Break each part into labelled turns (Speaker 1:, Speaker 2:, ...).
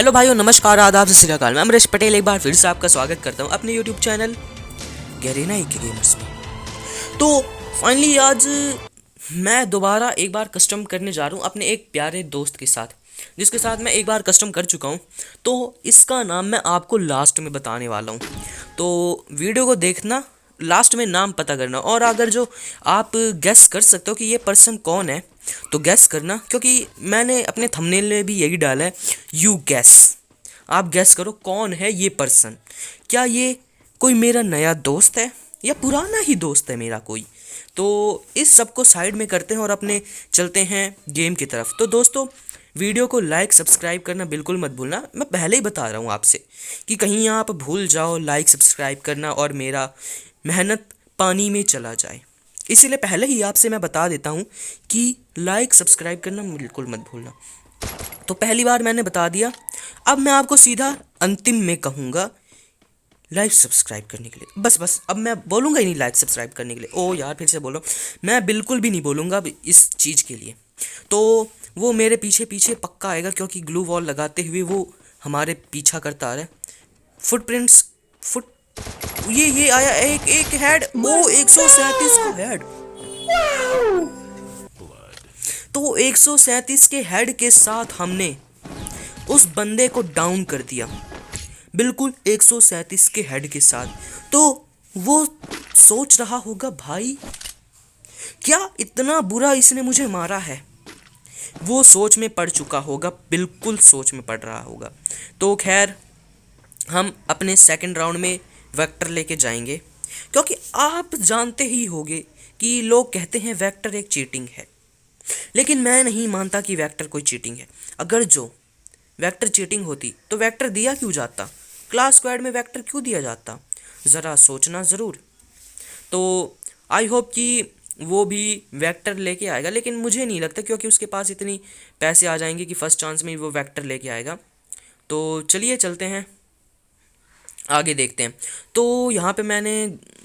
Speaker 1: Hello भाइयों, नमस्कार, आदाब, सत श्री अकाल। मैं अमरीश पटेल एक बार फिर से आपका स्वागत करता हूं अपने यूट्यूब चैनल गैरेना एक गेमर्स में। तो फाइनली आज मैं दोबारा एक बार कस्टम करने जा रहा हूं अपने एक प्यारे दोस्त के साथ, जिसके साथ मैं एक बार कस्टम कर चुका हूं। तो इसका नाम मैं आपको लास्ट में बताने वाला हूं, तो वीडियो को देखना, लास्ट में नाम पता करना। और अगर जो आप गेस कर सकते हो कि ये पर्सन कौन है तो गैस करना, क्योंकि मैंने अपने थंबनेल में भी यही डाला है, यू गैस। आप गैस करो कौन है ये पर्सन। क्या ये कोई मेरा नया दोस्त है या पुराना ही दोस्त है मेरा कोई? तो इस सब को साइड में करते हैं और अपने चलते हैं गेम की तरफ। तो दोस्तों, वीडियो को लाइक सब्सक्राइब करना बिल्कुल मत भूलना। मैं पहले ही बता रहा हूँ आपसे कि कहीं आप भूल जाओ लाइक सब्सक्राइब करना और मेरा मेहनत पानी में चला जाए, इसीलिए पहले ही आपसे मैं बता देता हूँ कि लाइक सब्सक्राइब करना बिल्कुल मत भूलना। तो पहली बार मैंने बता दिया, अब मैं आपको सीधा अंतिम में कहूँगा लाइक सब्सक्राइब करने के लिए। बस अब मैं बोलूँगा ही नहीं लाइक सब्सक्राइब करने के लिए। ओ यार, फिर से बोलो, मैं बिल्कुल भी नहीं बोलूँगा अब इस चीज़ के लिए। तो वो मेरे पीछे पीछे पक्का आएगा, क्योंकि ग्लू वॉल लगाते हुए वो हमारे पीछा करता आ रहा है। फुटप्रिंट्स फुट ये आया एक हेड। ओ 137 को हेड। तो 137 के हेड के साथ हमने उस बंदे को डाउन कर दिया, बिल्कुल 137 के हेड के साथ। तो वो सोच रहा होगा, भाई क्या इतना बुरा इसने मुझे मारा है। वो सोच में पड़ चुका होगा, बिल्कुल सोच में पड़ रहा होगा। तो खैर, हम अपने सेकंड राउंड में वेक्टर लेके जाएंगे, क्योंकि आप जानते ही होंगे कि लोग कहते हैं वेक्टर एक चीटिंग है, लेकिन मैं नहीं मानता कि वेक्टर कोई चीटिंग है। अगर जो वेक्टर चीटिंग होती तो वेक्टर दिया क्यों जाता, क्लास स्क्वाड में वेक्टर क्यों दिया जाता, ज़रा सोचना ज़रूर। तो आई होप कि वो भी वेक्टर लेके आएगा, लेकिन मुझे नहीं लगता, क्योंकि उसके पास इतनी पैसे आ जाएंगे कि फर्स्ट चांस में वो वेक्टर लेके आएगा। तो चलिए चलते हैं, आगे देखते हैं। तो यहाँ पे मैंने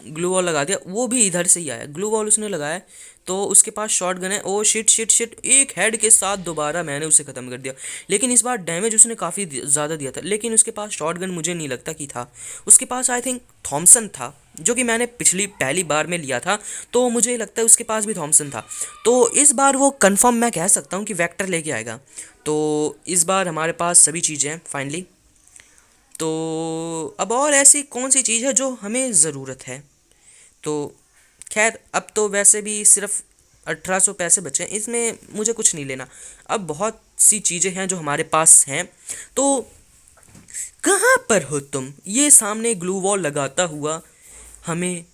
Speaker 1: ग्लू वॉल लगा दिया, वो भी इधर से ही आया। ग्लू वॉल उसने लगाया तो उसके पास शॉट गन है। ओ शिट शिट शिट, एक हेड के साथ दोबारा मैंने उसे ख़त्म कर दिया, लेकिन इस बार डैमेज उसने काफ़ी ज़्यादा दिया था। लेकिन उसके पास शॉट गन मुझे नहीं लगता कि था, उसके पास आई थिंक थॉमसन था, जो कि मैंने पहली बार में लिया था। तो मुझे लगता है उसके पास भी थॉमसन था। तो इस बार वो कंफर्म मैं कह सकता हूँ कि वेक्टर लेके आएगा। तो इस बार हमारे पास सभी चीज़ें हैं फाइनली। तो अब और ऐसी कौन सी चीज़ है जो हमें ज़रूरत है? तो खैर, अब तो वैसे भी सिर्फ 1800 पैसे बचे हैं, इसमें मुझे कुछ नहीं लेना। अब बहुत सी चीज़ें हैं जो हमारे पास हैं। तो कहाँ पर हो तुम? ये सामने ग्लू वॉल लगाता हुआ हमें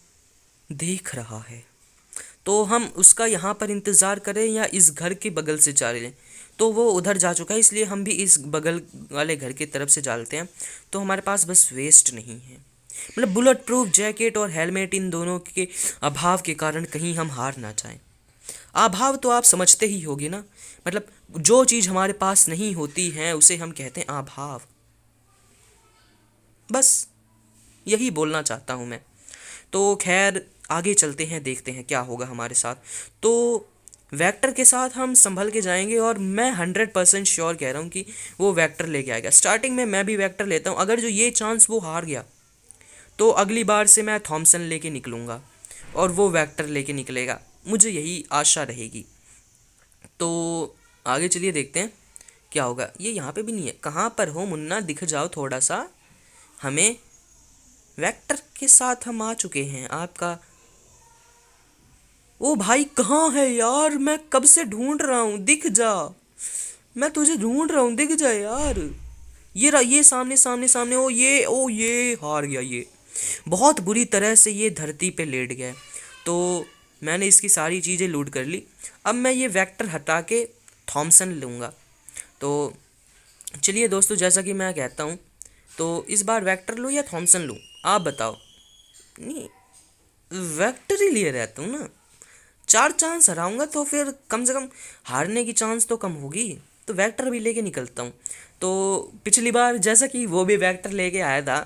Speaker 1: देख रहा है, तो हम उसका यहाँ पर इंतज़ार करें या इस घर के बगल से जा लें? तो वो उधर जा चुका है, इसलिए हम भी इस बगल वाले घर की तरफ से डालते हैं। तो हमारे पास बस वेस्ट नहीं है, मतलब बुलेट प्रूफ जैकेट और हेलमेट, इन दोनों के अभाव के कारण कहीं हम हार ना जाएं। अभाव तो आप समझते ही होगी ना, मतलब जो चीज़ हमारे पास नहीं होती है उसे हम कहते हैं अभाव। बस यही बोलना चाहता हूँ मैं। तो खैर, आगे चलते हैं, देखते हैं क्या होगा हमारे साथ। तो वेक्टर के साथ हम संभल के जाएंगे, और मैं 100% श्योर कह रहा हूँ कि वो वेक्टर लेके आएगा। स्टार्टिंग में मैं भी वेक्टर लेता हूँ, अगर जो ये चांस वो हार गया तो अगली बार से मैं थॉमसन लेके निकलूँगा और वो वेक्टर लेके निकलेगा, मुझे यही आशा रहेगी। तो आगे चलिए, देखते हैं क्या होगा। ये यहाँ पे भी नहीं है। कहाँ पर हो मुन्ना, दिख जाओ थोड़ा सा हमें। वेक्टर के साथ हम आ चुके हैं आपका। ओ भाई, कहाँ है यार? मैं कब से ढूंढ रहा हूँ, दिख जा। मैं तुझे ढूंढ रहा हूँ, दिख जा यार। ये रहा, ये सामने सामने सामने। ओ ये हार गया। ये बहुत बुरी तरह से ये धरती पे लेट गया। तो मैंने इसकी सारी चीज़ें लूट कर ली। अब मैं ये वेक्टर हटा के थॉमसन लूँगा। तो चलिए दोस्तों, जैसा कि मैं कहता हूँ, तो इस बार वेक्टर लूँ या थॉमसन लूँ, आप बताओ। नहीं, वेक्टर ही लिए रहता हूँ ना। 4 चांस हराऊंगा तो फिर कम से कम हारने की चांस तो कम होगी। तो वेक्टर भी लेके निकलता हूँ। तो पिछली बार जैसा कि वो भी वेक्टर लेके आया था,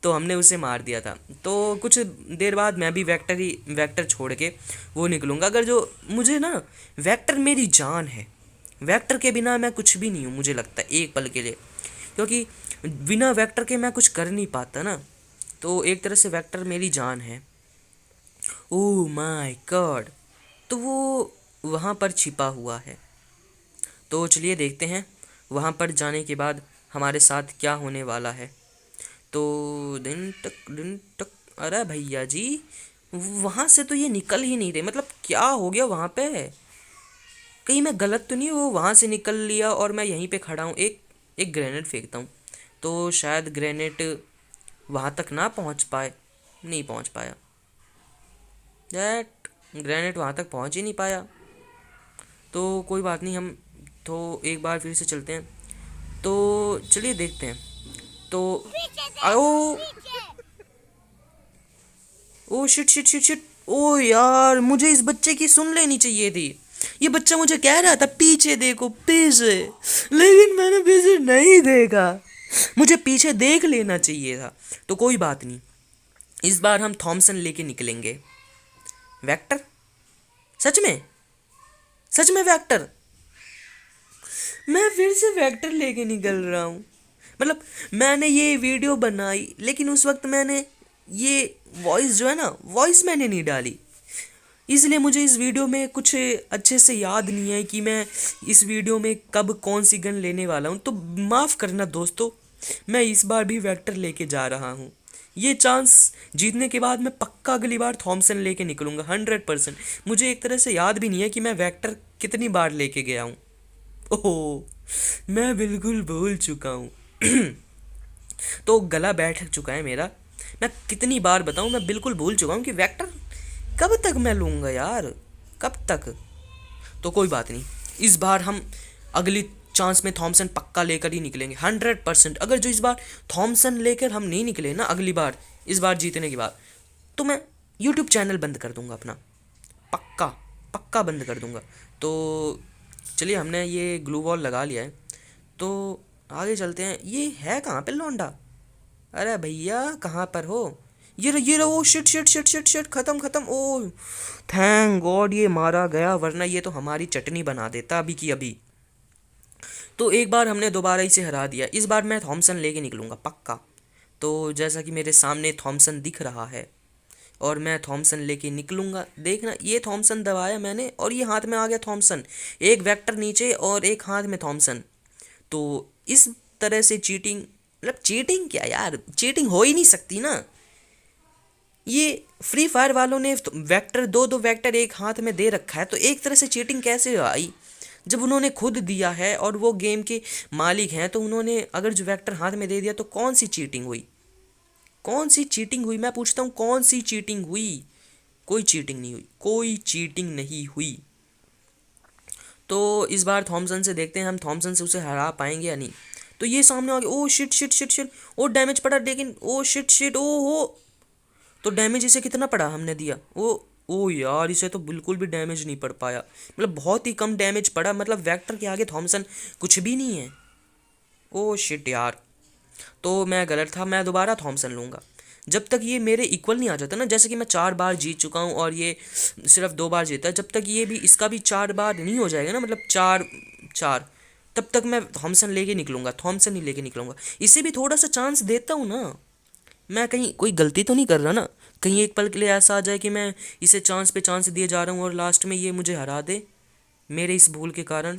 Speaker 1: तो हमने उसे मार दिया था। तो कुछ देर बाद मैं भी वेक्टर छोड़ के वो निकलूँगा। अगर जो मुझे ना, वेक्टर मेरी जान है, वेक्टर के बिना मैं कुछ भी नहीं हूँ, मुझे लगता है एक पल के लिए। क्योंकि बिना वेक्टर के मैं कुछ कर नहीं पाता ना। तो एक तरह से वेक्टर मेरी जान है। ओह माय गॉड, तो वो वहाँ पर छिपा हुआ है। तो चलिए देखते हैं वहाँ पर जाने के बाद हमारे साथ क्या होने वाला है। तो दिन तक, अरे भैया जी, वहाँ से तो ये निकल ही नहीं रहे, मतलब क्या हो गया वहाँ पे? कहीं मैं गलत तो नहीं, वो वहाँ से निकल लिया और मैं यहीं पे खड़ा हूँ। एक एक ग्रेनेड फेंकता हूँ तो शायद ग्रेनेड वहाँ तक ना पहुँच पाए। नहीं पहुँच पाया, दैट ग्रेनेड वहाँ तक पहुँच ही नहीं पाया। तो कोई बात नहीं, हम तो एक बार फिर से चलते हैं। तो चलिए देखते हैं। तो oh oh shit shit shit shit, oh यार, मुझे इस बच्चे की सुन लेनी चाहिए थी। ये बच्चा मुझे कह रहा था पीछे देखो पीछे, लेकिन मैंने पीछे नहीं देखा। मुझे पीछे देख लेना चाहिए था। तो कोई बात नहीं, इस बार हम थॉमसन लेके निकलेंगे। वेक्टर, सच में, सच में वेक्टर, मैं फिर से वेक्टर लेके निकल रहा हूँ। मतलब मैंने ये वीडियो बनाई, लेकिन उस वक्त मैंने ये वॉइस जो है ना, वॉइस मैंने नहीं डाली, इसलिए मुझे इस वीडियो में कुछ अच्छे से याद नहीं है कि मैं इस वीडियो में कब कौन सी गन लेने वाला हूँ। तो माफ़ करना दोस्तों, मैं इस बार भी वेक्टर लेके जा रहा हूँ। ये चांस जीतने के बाद मैं पक्का अगली बार थॉमसन लेके निकलूँगा 100%। मुझे एक तरह से याद भी नहीं है कि मैं वेक्टर कितनी बार लेके गया हूँ। ओह, मैं बिल्कुल भूल चुका हूँ। तो गला बैठ चुका है मेरा। मैं कितनी बार बताऊँ, मैं बिल्कुल भूल चुका हूँ कि वेक्टर कब तक मैं लूँगा यार, कब तक। तो कोई बात नहीं, इस बार हम अगली चांस में थॉमसन पक्का लेकर ही निकलेंगे 100%। अगर जो इस बार थॉमसन लेकर हम नहीं निकले ना अगली बार, इस बार जीतने के बाद, तो मैं यूट्यूब चैनल बंद कर दूंगा अपना, पक्का पक्का बंद कर दूंगा। तो चलिए, हमने ये ग्लू वॉल लगा लिया है, तो आगे चलते हैं। ये है कहाँ पे लौंडा? अरे भैया कहाँ पर हो? ये रहो। Shit shit shit shit shit, खत्म खत्म। ओ थैंक गॉड ये मारा गया, वरना ये तो हमारी चटनी बना देता अभी की अभी। तो एक बार हमने दोबारा इसे हरा दिया, इस बार मैं थॉमसन लेके निकलूँगा पक्का। तो जैसा कि मेरे सामने थॉमसन दिख रहा है और मैं थॉमसन लेके निकलूँगा। देखना, ये थॉमसन दबाया मैंने और ये हाथ में आ गया थॉमसन। एक वेक्टर नीचे और एक हाथ में थॉमसन। तो इस तरह से चीटिंग, मतलब चीटिंग क्या यार, चीटिंग हो ही नहीं सकती ना। ये फ्री फायर वालों ने वेक्टर दो दो वेक्टर एक हाथ में दे रखा है, तो एक तरह से चीटिंग कैसे आई? जब उन्होंने खुद दिया है और वो गेम के मालिक हैं, तो उन्होंने अगर जो वेक्टर हाथ में दे दिया तो कौन सी चीटिंग हुई? कौन सी चीटिंग हुई, मैं पूछता हूँ, कौन सी चीटिंग हुई? कोई चीटिंग नहीं हुई, कोई चीटिंग नहीं हुई। तो इस बार थॉमसन से देखते हैं हम थॉमसन से उसे हरा पाएंगे या नहीं। तो ये सामने आ गया। Oh shit shit shit shit, oh damage पड़ा, लेकिन ओ शिट शिट, ओ हो। तो डैमेज इसे कितना पड़ा हमने दिया? ओ यार, इसे तो बिल्कुल भी डैमेज नहीं पड़ पाया, मतलब बहुत ही कम डैमेज पड़ा। मतलब वेक्टर के आगे थॉमसन कुछ भी नहीं है। ओ शिट यार, तो मैं गलत था, मैं दोबारा थॉमसन लूँगा। जब तक ये मेरे इक्वल नहीं आ जाता ना, जैसे कि मैं 4 बार जीत चुका हूँ और ये सिर्फ 2 बार जीता है, जब तक ये भी इसका भी 4 बार नहीं हो जाएगा ना, मतलब 4 4, तब तक मैं थॉमसन लेके निकलूँगा, थॉमसन ही लेके निकलूँगा। इसे भी थोड़ा सा चांस देता हूँ ना, मैं कहीं कोई गलती तो नहीं कर रहा ना। कहीं एक पल के लिए ऐसा आ जाए कि मैं इसे चांस पे चांस दिए जा रहा हूँ और लास्ट में ये मुझे हरा दे मेरे इस भूल के कारण।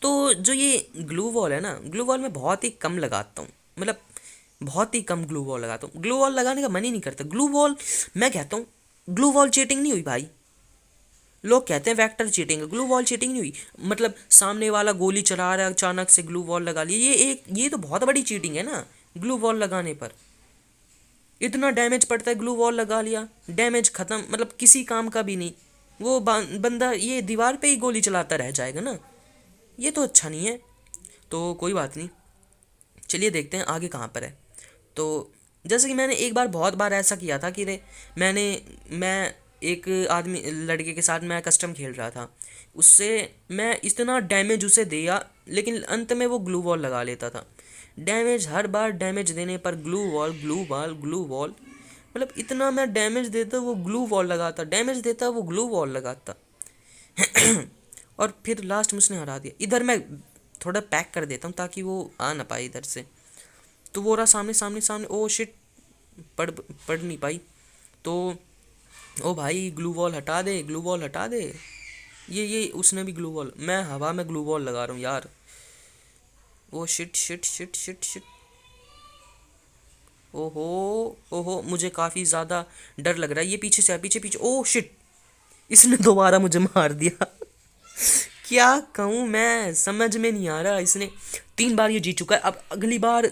Speaker 1: तो जो ये ग्लू वॉल है ना, ग्लू वॉल मैं बहुत ही कम लगाता हूँ, मतलब बहुत ही कम ग्लू वॉल लगाता हूँ। ग्लू वॉल लगाने का मन ही नहीं करता। ग्लू वॉल, मैं कहता हूँ ग्लू वॉल चीटिंग नहीं हुई भाई। लोग कहते हैं वेक्टर चीटिंग है, ग्लू वॉल चीटिंग नहीं हुई। मतलब सामने वाला गोली चला रहा है, अचानक से ग्लू वॉल लगा लिया, ये तो बहुत बड़ी चीटिंग है ना। ग्लू वॉल लगाने पर इतना डैमेज पड़ता है, ग्लू वॉल लगा लिया, डैमेज खत्म, मतलब किसी काम का भी नहीं। वो बंदा ये दीवार पे ही गोली चलाता रह जाएगा ना, ये तो अच्छा नहीं है। तो कोई बात नहीं, चलिए देखते हैं आगे कहाँ पर है। तो जैसे कि मैंने एक बार बहुत बार ऐसा किया था कि मैं एक आदमी लड़के के साथ मैं कस्टम खेल रहा था, उससे मैं इतना डैमेज उसे दिया, लेकिन अंत में वो ग्लू वॉल लगा लेता था। डैमेज हर बार डैमेज देने पर glue wall glue wall glue wall, मतलब इतना मैं डैमेज देता वो ग्लू वॉल लगाता, डैमेज देता वो ग्लू वॉल लगाता। और फिर लास्ट में उसने हरा दिया। इधर मैं थोड़ा पैक कर देता हूँ ताकि वो आ ना पाए इधर से। तो वो रहा सामने सामने सामने। ओ शिट, पढ़ नहीं पाई। तो ओ भाई ग्लू वॉल हटा दे, ग्लू वॉल हटा दे। ये उसने भी ग्लू वॉल, मैं हवा में ग्लू वॉल लगा रहा हूँ यार। ओ shit shit shit shit shit. ओहो ओहो, मुझे काफ़ी ज़्यादा डर लग रहा है। ये पीछे से पीछे पीछे। ओ शिट, इसने दोबारा मुझे मार दिया। क्या कहूँ मैं, समझ में नहीं आ रहा। इसने 3 बार ये जीत चुका है। अब अगली बार,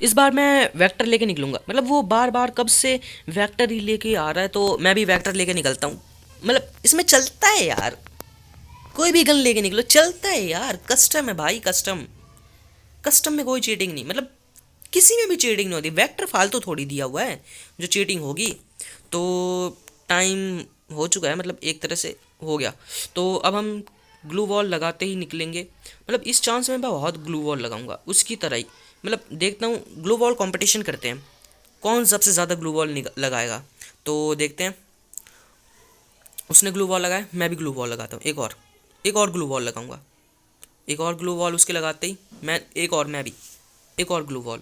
Speaker 1: इस बार मैं वेक्टर लेके निकलूंगा। मतलब वो बार बार कब से वेक्टर ही लेके आ रहा है, तो मैं भी वेक्टर लेके निकलता हूँ। मतलब इसमें चलता है यार, कोई भी गन लेके निकलो चलता है यार। कस्टम है भाई, कस्टम। कस्टम में कोई चीटिंग नहीं, मतलब किसी में भी चीटिंग नहीं होती। वेक्टर फालतू थोड़ी दिया हुआ है जो चीटिंग होगी। तो टाइम हो चुका है, मतलब एक तरह से हो गया। तो अब हम ग्लू वॉल लगाते ही निकलेंगे। मतलब इस चांस में मैं बहुत ग्लू वॉल लगाऊंगा उसकी तरह ही। मतलब देखता हूँ, ग्लू वॉल कंपटीशन करते हैं कौन सबसे ज़्यादा ग्लू वॉल लगाएगा। तो देखते हैं। उसने ग्लू वॉल लगाया, मैं भी ग्लू वॉल लगाता हूँ। एक और ग्लू वॉल लगाऊंगा। एक और ग्लू वॉल उसके लगाते ही मैं भी एक और ग्लू वॉल।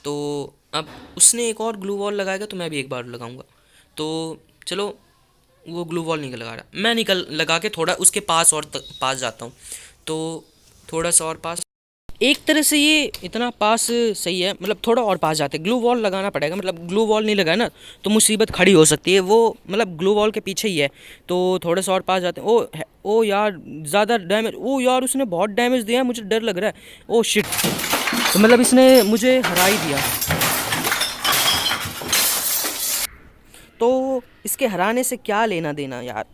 Speaker 1: तो अब उसने एक और ग्लू वॉल लगाएगा तो मैं भी एक बार लगाऊंगा। तो चलो, वो ग्लू वॉल नहीं लगा रहा, मैं निकल लगा के थोड़ा उसके पास और पास जाता हूँ। तो थोड़ा सा और पास, एक तरह से ये इतना पास सही है। मतलब थोड़ा और पास जाते, ग्लू वॉल लगाना पड़ेगा। मतलब ग्लू वॉल नहीं लगाया ना तो मुसीबत खड़ी हो सकती है। वो मतलब ग्लू वॉल के पीछे ही है। तो थोड़ा सा और पास जाते हैं। ओ यार, ज़्यादा डैमेज। ओ यार, उसने बहुत डैमेज दिया है, मुझे डर लग रहा है। ओ शिट, तो मतलब इसने मुझे हरा ही दिया। तो इसके हराने से क्या लेना देना यार,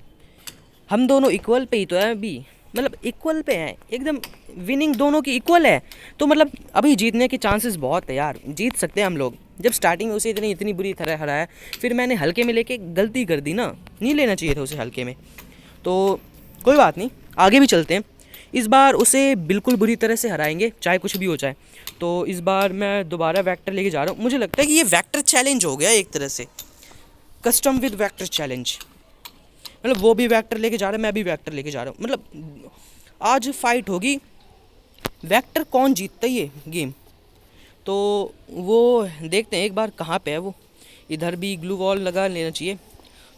Speaker 1: हम दोनों इक्वल पे ही तो है अभी। मतलब इक्वल पे हैं एकदम, विनिंग दोनों की इक्वल है। तो मतलब अभी जीतने के चांसेस बहुत है यार, जीत सकते हैं हम लोग। जब स्टार्टिंग में उसे इतनी बुरी तरह हराया, फिर मैंने हल्के में लेके गलती कर दी ना, नहीं लेना चाहिए था उसे हल्के में। तो कोई बात नहीं, आगे भी चलते हैं। इस बार उसे बिल्कुल बुरी तरह से हराएंगे, चाहे कुछ भी हो जाए। तो इस बार मैं दोबारा वेक्टर लेके जा रहा हूँ। मुझे लगता है कि ये वेक्टर चैलेंज हो गया एक तरह से, कस्टम विद वेक्टर चैलेंज। मतलब वो भी वेक्टर लेके जा रहा है, मैं भी वेक्टर लेके जा रहा हूँ। मतलब आज फाइट होगी, वेक्टर कौन जीतता है ये गेम। तो वो देखते हैं एक बार कहाँ पे है वो। इधर भी ग्लू वॉल लगा लेना चाहिए।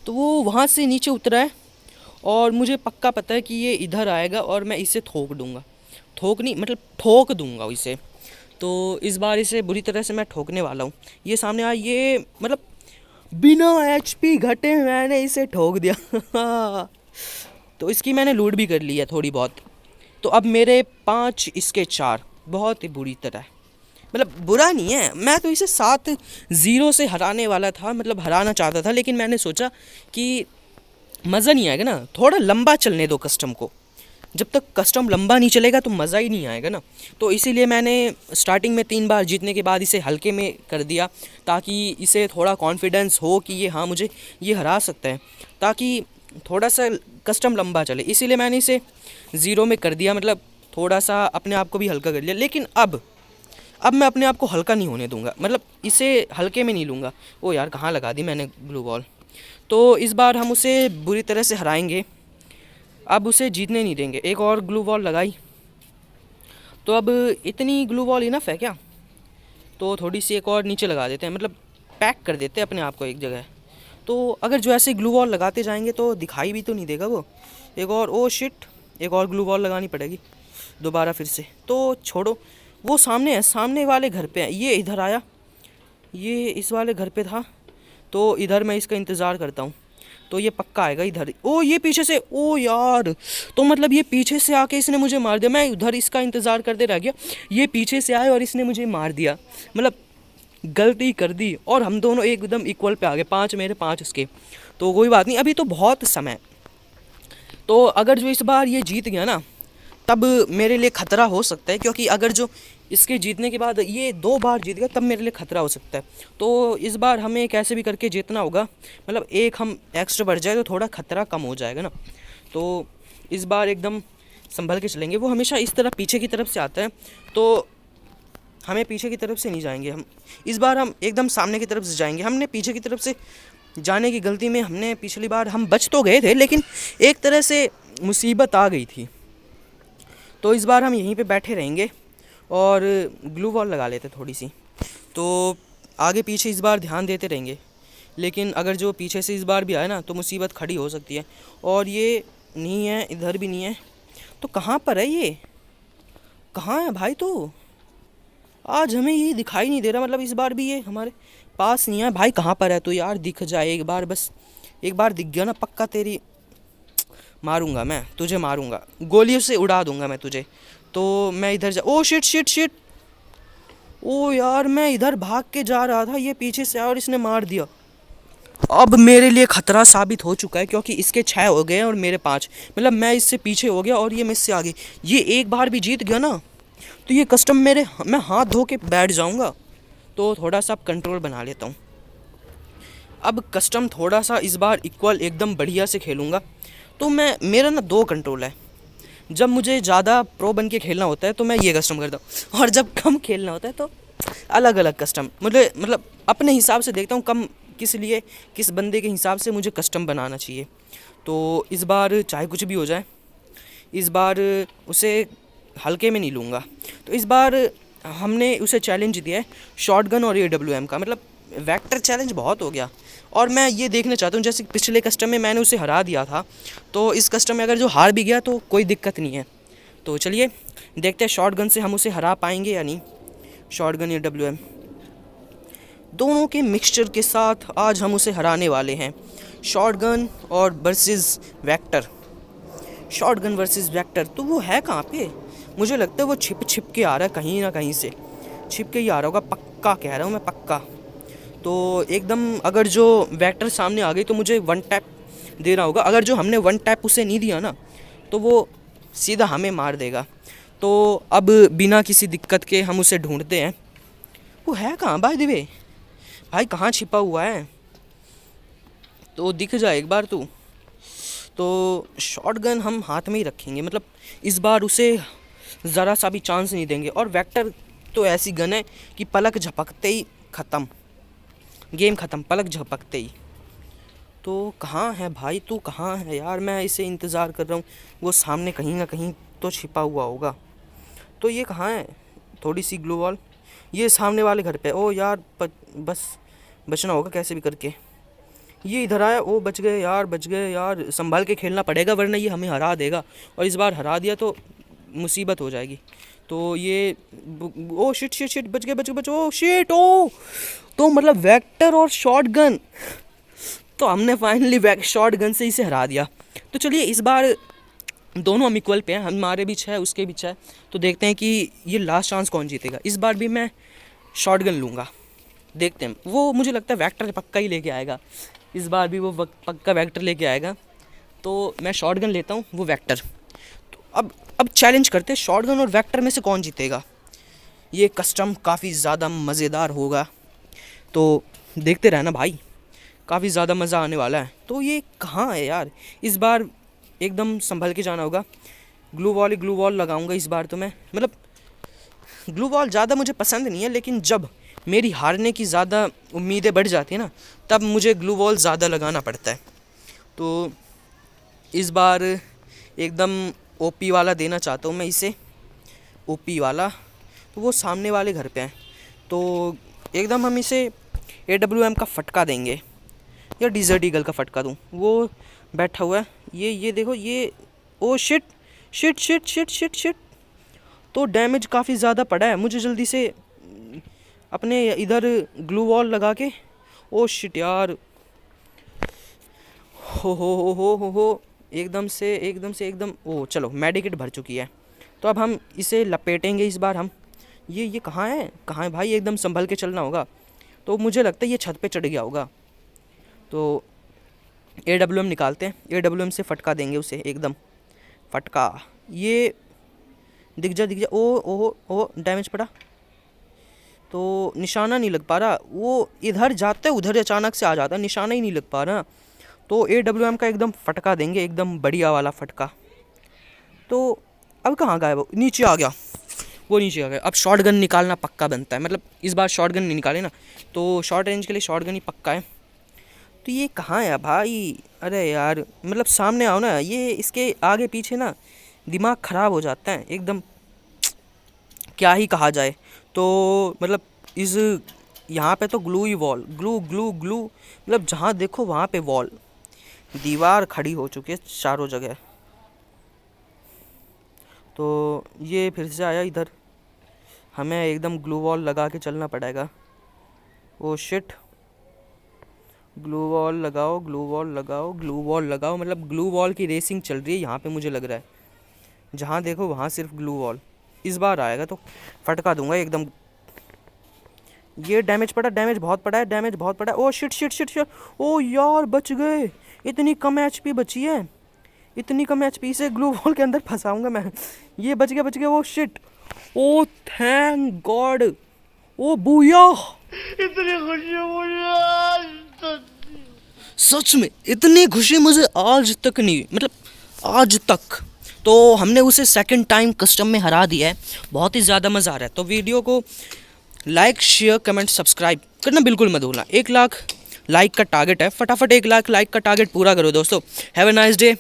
Speaker 1: तो वो वहाँ से नीचे उतरा है और मुझे पक्का पता है कि ये इधर आएगा और मैं इसे ठोक दूँगा। ठोक नहीं, मतलब ठोक दूँगा इसे। तो इस बार इसे बुरी तरह से मैं ठोकने वाला हूँ। ये सामने आया, ये मतलब बिना एचपी घटे मैंने इसे ठोक दिया। तो इसकी मैंने लूट भी कर ली है थोड़ी बहुत। तो अब मेरे 5 इसके 4, बहुत ही बुरी तरह है। मतलब बुरा नहीं है, मैं तो इसे 7-0 से हराने वाला था, मतलब हराना चाहता था। लेकिन मैंने सोचा कि मज़ा नहीं आएगा ना, थोड़ा लंबा चलने दो कस्टम को। जब तक कस्टम लंबा नहीं चलेगा तो मज़ा ही नहीं आएगा ना। तो इसीलिए मैंने स्टार्टिंग में 3 बार जीतने के बाद इसे हल्के में कर दिया, ताकि इसे थोड़ा कॉन्फिडेंस हो कि ये हाँ मुझे ये हरा सकता है, ताकि थोड़ा सा कस्टम लंबा चले। इसीलिए मैंने इसे 0 में कर दिया, मतलब थोड़ा सा अपने आप को भी हल्का कर लिया। लेकिन अब मैं अपने आप को हल्का नहीं होने दूंगा, मतलब इसे हल्के में नहीं लूँगा। ओ यार, कहाँ लगा दी मैंने ग्लू बॉल। तो इस बार हम उसे बुरी तरह से हराएंगे, अब उसे जीतने नहीं देंगे। एक और ग्लू बॉल लगाई, तो अब इतनी ग्लू बॉल इनफ है क्या। तो थोड़ी सी एक और नीचे लगा देते हैं, मतलब पैक कर देते हैं अपने आप को एक जगह। तो अगर जो ऐसे ग्लू बॉल लगाते जाएंगे तो दिखाई भी तो नहीं देगा वो। एक और, ओ शिट, एक और ग्लू बॉल लगानी पड़ेगी दोबारा फिर से। तो छोड़ो, वो सामने है, सामने वाले घर पे है। ये इधर आया, ये इस वाले घर पे था। तो इधर मैं इसका इंतज़ार करता हूँ, तो ये पक्का आएगा इधर। ओ ये पीछे से, ओ यार, तो मतलब ये पीछे से आके इसने मुझे मार दिया। मैं उधर इसका इंतज़ार करते रह गया, ये पीछे से आए और इसने मुझे मार दिया। मतलब गलती कर दी और हम दोनों एकदम इक्वल पे आ गए, 5 मेरे 5 उसके। तो कोई बात नहीं, अभी तो बहुत समय। तो अगर जो इस बार ये जीत गया ना, तब मेरे लिए ख़तरा हो सकता है, क्योंकि अगर जो इसके जीतने के बाद ये 2 बार जीत गया तब मेरे लिए ख़तरा हो सकता है। तो इस बार हमें कैसे भी करके जीतना होगा, मतलब एक हम एक्स्ट्रा बढ़ जाए तो थोड़ा ख़तरा कम हो जाएगा ना। तो इस बार एकदम संभल के चलेंगे। वो हमेशा इस तरह पीछे की तरफ से आता है, तो हमें पीछे की तरफ से नहीं जाएंगे हम। इस बार हम एकदम सामने की तरफ से जाएंगे। हमने पीछे की तरफ से जाने की गलती में हमने पिछली बार हम बच तो गए थे, लेकिन एक तरह से मुसीबत आ गई थी। तो इस बार हम यहीं पे बैठे रहेंगे और ग्लू वॉल लगा लेते थोड़ी सी। तो आगे पीछे इस बार ध्यान देते रहेंगे, लेकिन अगर जो पीछे से इस बार भी आए ना तो मुसीबत खड़ी हो सकती है। और ये नहीं है, इधर भी नहीं है, तो कहाँ पर है ये? कहाँ है भाई तू? आज हमें ये दिखाई नहीं दे रहा, मतलब इस बार भी ये हमारे पास नहीं है। भाई कहाँ पर है तू यार? दिख जाए एक बार, बस एक बार दिख गया ना पक्का तेरी मारूंगा, मैं तुझे मारूंगा, गोलियों से उड़ा दूंगा मैं तुझे। तो मैं इधर जा, ओ शिट शिट शिट, ओ यार मैं इधर भाग के जा रहा था, ये पीछे से आया और इसने मार दिया। अब मेरे लिए खतरा साबित हो चुका है, क्योंकि इसके 6 हो गए और मेरे 5, मतलब मैं इससे पीछे हो गया और ये मुझसे आगे। ये एक बार भी जीत गया ना तो ये कस्टम मेरे, मैं हाथ धो के बैठ जाऊंगा। तो थोड़ा सा कंट्रोल बना लेता हूँ। अब कस्टम थोड़ा सा इस बार इक्वल एकदम बढ़िया से खेलूँगा। तो मैं, मेरा ना 2 कंट्रोल है। जब मुझे ज़्यादा प्रो बन के खेलना होता है तो मैं ये कस्टम करता हूँ, और जब कम खेलना होता है तो अलग अलग कस्टम, मुझे मतलब अपने हिसाब से देखता हूँ कम किस लिए, किस बंदे के हिसाब से मुझे कस्टम बनाना चाहिए। तो इस बार चाहे कुछ भी हो जाए, इस बार उसे हल्के में नहीं लूँगा। तो इस बार हमने उसे चैलेंज दिया है शॉटगन और AWM का, मतलब वेक्टर चैलेंज बहुत हो गया। और मैं ये देखना चाहता हूँ, जैसे पिछले कस्टम में मैंने उसे हरा दिया था, तो इस कस्टम में अगर जो हार भी गया तो कोई दिक्कत नहीं है। तो चलिए देखते हैं शॉटगन से हम उसे हरा पाएंगे या नहीं। शॉटगन AWM दोनों के मिक्सचर के साथ आज हम उसे हराने वाले हैं। शॉटगन और versus vector, shotgun versus vector. तो वो है कहाँ पे? मुझे लगता है वो छिप छिप के आ रहा है, कहीं ना कहीं से छिप के ही आ रहा होगा, पक्का कह रहा हूँ मैं, पक्का। तो एकदम अगर जो वेक्टर सामने आ गई तो मुझे 1 टैप देना होगा। अगर जो हमने 1 टैप उसे नहीं दिया ना तो वो सीधा हमें मार देगा। तो अब बिना किसी दिक्कत के हम उसे ढूंढते हैं। वो है कहाँ बाय द वे? भाई कहाँ छिपा हुआ है? तो दिख जाए एक बार तू। तो शॉटगन हम हाथ में ही रखेंगे, मतलब इस बार उसे ज़रा सा भी चांस नहीं देंगे। और वेक्टर तो ऐसी गन है कि पलक झपकते ही ख़त्म, गेम ख़त्म, पलक झपकते ही। तो कहाँ है भाई तू, कहाँ है यार? मैं इसे इंतज़ार कर रहा हूँ, वो सामने कहीं ना कहीं तो छिपा हुआ होगा। तो ये कहाँ है? थोड़ी सी ग्लू वॉल, ये सामने वाले घर पे। ओ यार बस बचना होगा कैसे भी करके। ये इधर आया, ओ बच गए यार, बच गए यार, संभाल के खेलना पड़ेगा वरना ये हमें हरा देगा। और इस बार हरा दिया तो मुसीबत हो जाएगी। तो ये ओ शिट शिट शिट, बच गए बच गए बच, ओ शिट, ओ तो मतलब वेक्टर और शॉटगन, तो हमने फाइनली शॉटगन से इसे हरा दिया। तो चलिए इस बार दोनों हम इक्वल पे हैं, हमारे भी 6 उसके भी 6। तो देखते हैं कि ये लास्ट चांस कौन जीतेगा। इस बार भी मैं शॉटगन लूँगा, देखते हैं। वो मुझे लगता है वेक्टर पक्का ही लेके आएगा, इस बार भी वो पक्का वेक्टर लेके आएगा। तो मैं शॉटगन लेता हूँ, वो वेक्टर। तो अब चैलेंज करते हैं शॉटगन और वेक्टर में से कौन जीतेगा। ये कस्टम काफ़ी ज़्यादा मज़ेदार होगा, तो देखते रहना भाई, काफ़ी ज़्यादा मज़ा आने वाला है। तो ये कहाँ है यार? इस बार एकदम संभल के जाना होगा। ग्लू वॉल लगाऊंगा इस बार तो मैं, मतलब ग्लू वॉल ज़्यादा मुझे पसंद नहीं है, लेकिन जब मेरी हारने की ज़्यादा उम्मीदें बढ़ जाती हैं ना तब मुझे ग्लू वॉल ज़्यादा लगाना पड़ता है। तो इस बार एकदम ओपी वाला देना चाहता हूँ मैं इसे, ओपी वाला। तो वो सामने वाले घर पे हैं, तो एकदम हम इसे AWM का फटका देंगे, या डिज़र्ट ईगल का फटका दूँ। वो बैठा हुआ है, ये देखो ये, ओ shit shit shit shit shit shit. तो डैमेज काफ़ी ज़्यादा पड़ा है, मुझे जल्दी से अपने इधर ग्लू वॉल लगा के, ओ शिट यार, हो एकदम ओ चलो मेडिकेट भर चुकी है। तो अब हम इसे लपेटेंगे इस बार हम। ये कहाँ है भाई? एकदम संभल के चलना होगा। तो मुझे लगता है ये छत पे चढ़ गया होगा। तो AWM निकालते हैं, AWM से फटका देंगे उसे, एकदम फटका। ये दिख जा, ओ डैमेज पड़ा। तो निशाना नहीं लग पा रहा, वो इधर जाता है उधर अचानक से आ जाता है, निशाना ही नहीं लग पा रहा। तो AWM का एकदम फटका देंगे, एकदम बढ़िया वाला फटका। तो अब कहाँ गया वो? नीचे आ गया, वो नीचे आ गया। अब शॉर्ट गन निकालना पक्का बनता है, मतलब इस बार शॉर्ट गन नहीं निकाले ना तो शॉर्ट रेंज के लिए शॉर्ट गन ही पक्का है। तो ये कहाँ है भाई? अरे यार, मतलब सामने आओ ना, ये इसके आगे पीछे ना दिमाग ख़राब हो जाता है एकदम, क्या ही कहा जाए। तो मतलब इस यहाँ पे तो ग्लू ही वॉल, ग्लू ग्लू ग्लू, मतलब जहाँ देखो वहाँ पे वॉल, दीवार खड़ी हो चुकी है चारों जगह। तो ये फिर से आया इधर, हमें एकदम ग्लू वॉल लगा के चलना पड़ेगा। ओ शिट, ग्लू वॉल लगाओ, ग्लू वॉल लगाओ, ग्लू वॉल लगाओ, मतलब ग्लू वॉल की रेसिंग चल रही है यहाँ पे मुझे लग रहा है। जहाँ देखो वहाँ सिर्फ ग्लू वॉल। इस बार आएगा तो फटका दूंगा एकदम। ये डैमेज पड़ा, डैमेज बहुत पड़ा है, डैमेज बहुत पड़ा है। Oh shit shit shit shit, oh यार बच गए। इतनी कम एचपी बची है, इतनी कम एचपी से ग्लू वॉल के अंदर फंसाऊंगा मैं। ये बच गया बच गया। Oh shit, oh thank God, oh booyah.
Speaker 2: इतनी खुशी मुझे आज तक।
Speaker 1: सच में इतनी खुशी मुझे आज तक नहीं, मतलब आज तक। तो हमने उसे सेकंड टाइम कस्टम में हरा दिया है, बहुत ही ज़्यादा मज़ा आ रहा है। तो वीडियो को लाइक शेयर कमेंट सब्सक्राइब करना बिल्कुल मत भूलना। 1 लाख लाइक का टारगेट है, फटाफट 1 लाख लाइक का टारगेट पूरा करो दोस्तों। Have a nice day.